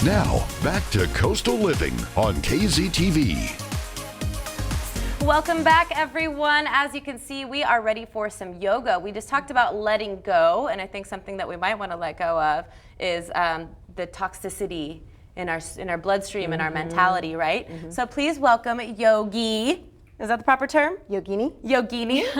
Now, back to Coastal Living on KZTV. Welcome back, everyone. As you can see, we are ready for some yoga. We just talked about letting go, and I think something that we might want to let go of is the toxicity in our bloodstream and our mentality, right? So please welcome Yogi. Is that the proper term? Yogini.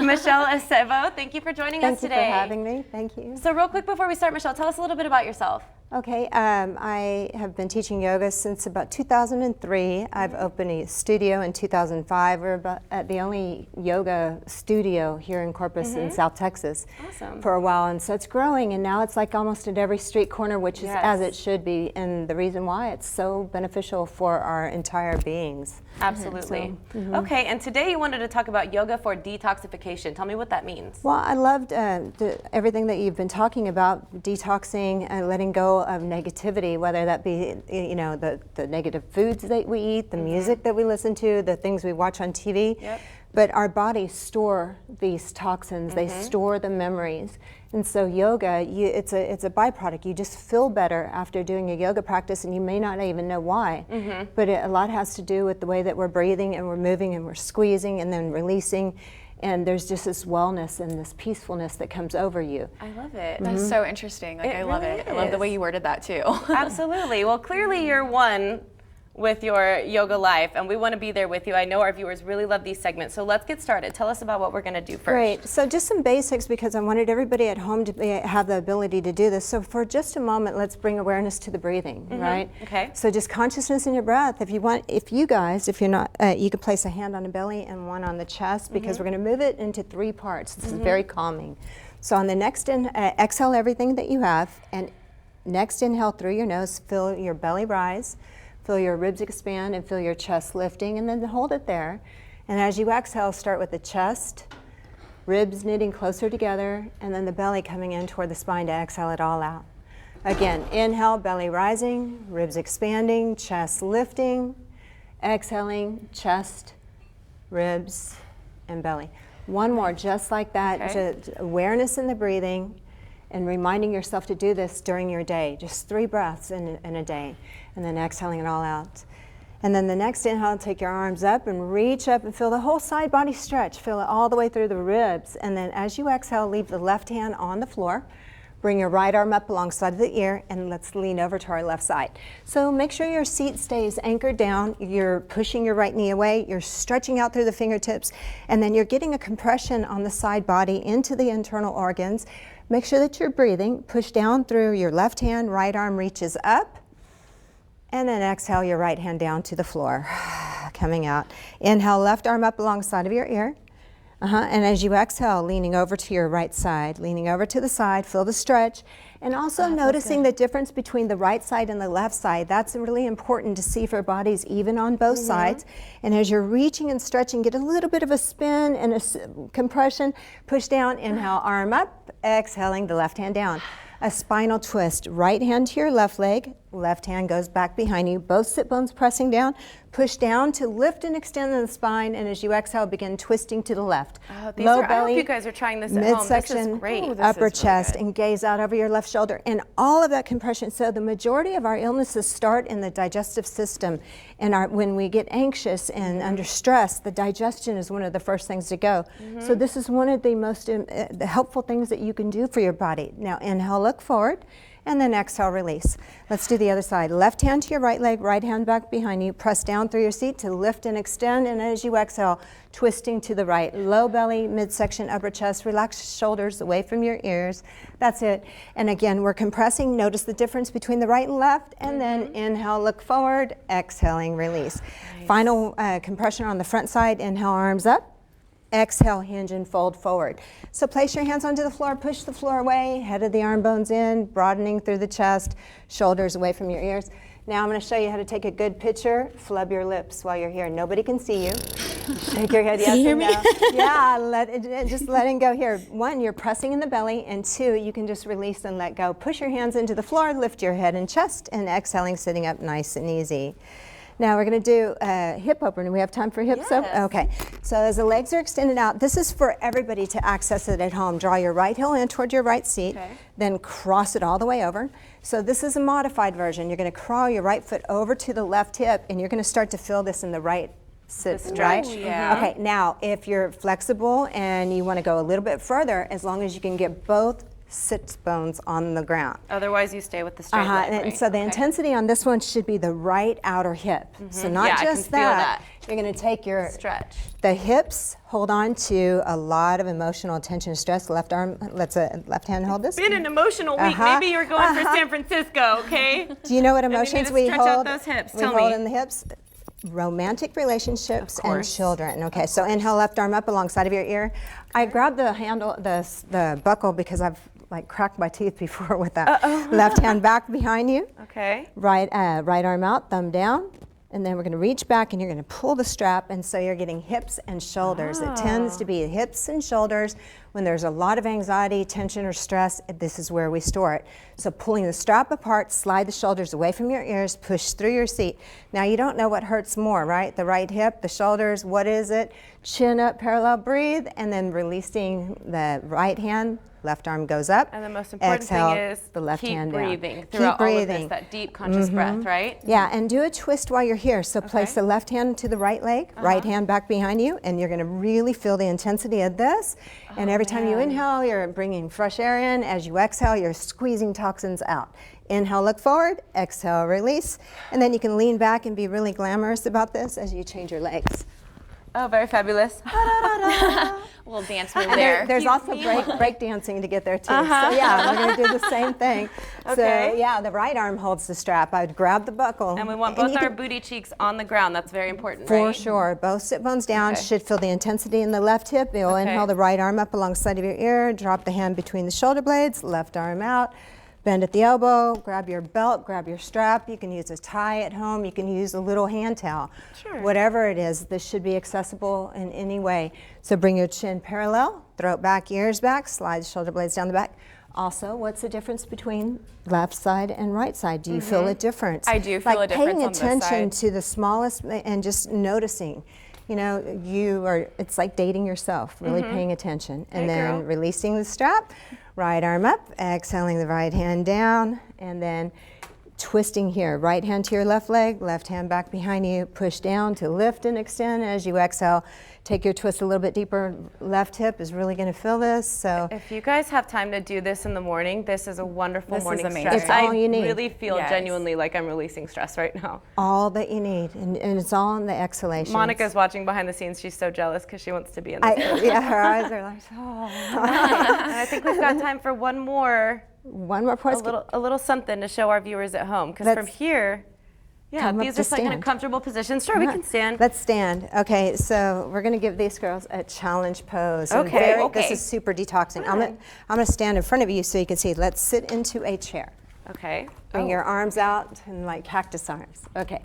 Michelle Acebo. Thank you for joining us today. Thank you for having me. Thank you. So real quick before we start, Michelle, tell us a little bit about yourself. Okay, I have been teaching yoga since about 2003. I've opened a studio in 2005. We're at the only yoga studio here in Corpus in South Texas for a while, and so it's growing, and now it's like almost at every street corner, which is as it should be, and the reason why it's so beneficial for our entire beings. Absolutely. Okay, and today you wanted to talk about yoga for detoxification. Tell me what that means. Well, I loved everything that you've been talking about, detoxing and letting go of negativity, whether that be the negative foods that we eat, the music that we listen to, the things we watch on TV. But our bodies store these toxins, they store the memories. And so yoga, it's a byproduct. You just feel better after doing a yoga practice, and you may not even know why. But a lot has to do with the way that we're breathing and we're moving and we're squeezing and then releasing. And there's just this wellness and this peacefulness that comes over you. I love it. That's so interesting. I love it. I love the way you worded that too. Absolutely. Well, clearly you're one with your yoga life, and we want to be there with you. I know our viewers really love these segments, so let's get started. Tell us about what we're going to do first. Great. So just some basics, because I wanted everybody at home to have the ability to do this. So for just a moment, let's bring awareness to the breathing, right? Okay. So just consciousness in your breath. If you're not, you can place a hand on the belly and one on the chest, because we're going to move it into 3 parts. This is very calming. So on the next exhale everything that you have, and next inhale through your nose, feel your belly rise. Feel your ribs expand and feel your chest lifting, and then hold it there. And as you exhale, start with the chest, ribs knitting closer together, and then the belly coming in toward the spine to exhale it all out. Again, inhale, belly rising, ribs expanding, chest lifting, exhaling, chest, ribs, and belly. One more, just like that, just awareness in the breathing, and reminding yourself to do this during your day, just 3 breaths in a day, and then exhaling it all out. And then the next inhale, take your arms up and reach up and feel the whole side body stretch. Feel it all the way through the ribs. And then as you exhale, leave the left hand on the floor. Bring your right arm up alongside of the ear, and let's lean over to our left side. So make sure your seat stays anchored down. You're pushing your right knee away. You're stretching out through the fingertips, and then you're getting a compression on the side body into the internal organs. Make sure that you're breathing. Push down through your left hand, right arm reaches up, and then exhale your right hand down to the floor, coming out. Inhale, left arm up alongside of your ear. And as you exhale, leaning over to your right side, leaning over to the side, feel the stretch. And also noticing the difference between the right side and the left side. That's really important to see for bodies even on both sides. And as you're reaching and stretching, get a little bit of a spin and a compression. Push down, inhale, arm up, exhaling the left hand down. A spinal twist, right hand to your left leg, left hand goes back behind you, both sit bones pressing down. Push down to lift and extend the spine, and as you exhale, begin twisting to the left. Low belly, I hope you guys are trying this at home. Midsection, this is great. upper chest, and gaze out over your left shoulder, and all of that compression. So the majority of our illnesses start in the digestive system, and when we get anxious and under stress, the digestion is one of the first things to go. So this is one of the most helpful things that you can do for your body. Now inhale, look forward. And then exhale, release. Let's do the other side. Left hand to your right leg, right hand back behind you. Press down through your seat to lift and extend. And as you exhale, twisting to the right. Low belly, midsection, upper chest. Relax shoulders away from your ears. That's it. And again, we're compressing. Notice the difference between the right and left. And then inhale, look forward. Exhaling, release. Nice. Final compression on the front side. Inhale, arms up. Exhale, hinge and fold forward. So place your hands onto the floor, push the floor away, head of the arm bones in, broadening through the chest, shoulders away from your ears. Now I'm going to show you how to take a good picture. Flub your lips while you're here. Nobody can see you. Shake your head yes and no. Yeah, just letting go here. 1, you're pressing in the belly, and 2, you can just release and let go. Push your hands into the floor, lift your head and chest, and exhaling, sitting up nice and easy. Now we're going to do a hip opener. We have time for hips open? Yes. Okay. So as the legs are extended out, this is for everybody to access it at home. Draw your right heel in toward your right seat, then cross it all the way over. So this is a modified version. You're going to crawl your right foot over to the left hip, and you're going to start to feel this in the right sit, right? Yeah. Okay, now if you're flexible and you want to go a little bit further, as long as you can get both sit bones on the ground. Otherwise, you stay with the straight leg, And right? so the intensity on this one should be the right outer hip. So not Yeah, I can just feel that. You're going to take your Stretch. the hips, hold on to a lot of emotional tension and stress. Left arm, let's left hand hold this. Been an emotional week. Maybe you're going for San Francisco, okay? Do you know what need emotions to we stretch out hold? those hips. We Tell hold me. in the hips. Romantic relationships Of and course. children. Okay, so inhale, left arm up alongside of your ear. I grabbed the handle, the buckle, because I've like cracked my teeth before with that. Left hand back behind you. Okay. Right arm out, thumb down. And then we're going to reach back and you're going to pull the strap, and so you're getting hips and shoulders. It tends to be hips and shoulders when there's a lot of anxiety, tension, or stress. This is where we store it. So pulling the strap apart, slide the shoulders away from your ears, push through your seat. Now you don't know what hurts more, right? The right hip, the shoulders, what is it? Chin up, parallel, breathe, and then releasing the right hand. Left arm goes up. And the most important Exhale, thing is the left keep hand down. breathing throughout Keep all of breathing. this, that deep conscious breath, right? Yeah, and do a twist while you're here. So place the left hand to the right leg, right hand back behind you, and you're going to really feel the intensity of this. And every time you inhale, you're bringing fresh air in. As you exhale, you're squeezing toxins out. Inhale, look forward. Exhale, release. And then you can lean back and be really glamorous about this as you change your legs. Oh, very fabulous. Little dance move And there. there's also break dancing to get there too. So yeah, we're going to do the same thing. Okay. So yeah, the right arm holds the strap. I would grab the buckle. And we want you both our can- booty cheeks on the ground. That's very important, For right? sure. Both sit bones down. Okay. Should feel the intensity in the left hip. You'll Okay. inhale the right arm up alongside of your ear. Drop the hand between the shoulder blades. Left arm out. Bend at the elbow. Grab your belt. Grab your strap. You can use a tie at home. You can use a little hand towel. Sure. Whatever it is, this should be accessible in any way. So bring your chin parallel. Throat back, ears back. Slide the shoulder blades down the back. Also, what's the difference between left side and right side? Do you feel a difference? I do feel a difference Paying on this attention side. to the smallest and just noticing. You know, it's like dating yourself, really paying attention. And Hey, then girl. releasing the strap, right arm up, exhaling the right hand down, and then twisting here. Right hand to your left leg, left hand back behind you, push down to lift and extend. As you exhale, take your twist a little bit deeper. Left hip is really going to feel this. So If you guys have time to do this in the morning, this is a wonderful This is morning amazing. stress. It's all I you need. really feel Yes. genuinely like I'm releasing stress right now. all that you need, and it's all in the exhalation. Monica's watching behind the scenes. She's so jealous because she wants to be in this. Yeah, her eyes are like, oh. And I think we've got time for one more, One more point. a little something to show our viewers at home. Because Let's from here, yeah, come up these to are like in a stand. comfortable position. Sure, we can stand. Let's stand. Okay, so we're going to give these girls a challenge pose. And Okay, This okay. is super detoxing. I'm gonna stand in front of you so you can see. Let's sit into a chair. Okay. Bring your arms out and like cactus arms. Okay.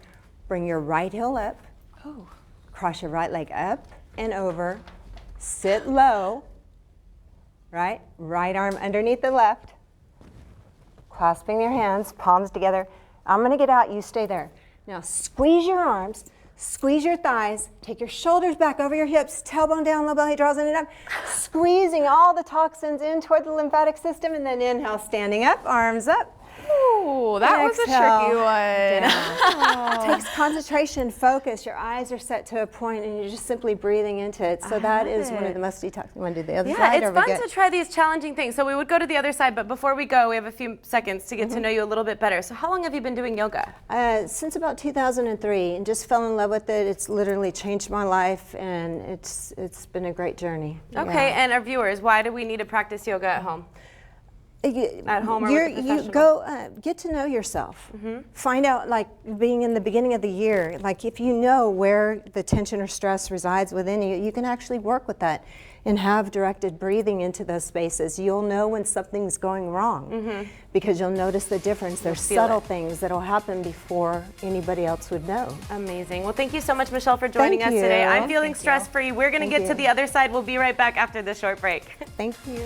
Bring your right heel up. Oh. Cross your right leg up and over. Sit low. Right? Right arm underneath the left. Clasping your hands, palms together. I'm going to get out, you stay there. Now squeeze your arms, squeeze your thighs, take your shoulders back over your hips, tailbone down, low belly draws in and up, squeezing all the toxins in toward the lymphatic system, and then inhale, standing up, arms up. Ooh, that was a Exhale tricky one. It takes concentration, focus. Your eyes are set to a point, and you're just simply breathing into it. So that is one of the most detoxing. You want to do the other Yeah, side? it's or we fun good? to try these challenging things. So we would go to the other side, but before we go, we have a few seconds to get to know you a little bit better. So how long have you been doing yoga? Since about 2003, and just fell in love with it. It's literally changed my life, and it's been a great journey. Okay, and our viewers, why do we need to practice yoga at home? At home or with a You professional? go get to know yourself. Find out, like being in the beginning of the year, like if you know where the tension or stress resides within you, you can actually work with that and have directed breathing into those spaces. You'll know when something's going wrong because you'll notice the difference. There's feel subtle it. things that'll happen before anybody else would know. Amazing. Well, thank you so much, Michelle, for joining Thank us today. you. I'm feeling stress-free. We're going to Thank get to you. the other side. We'll be right back after this short break. Thank you.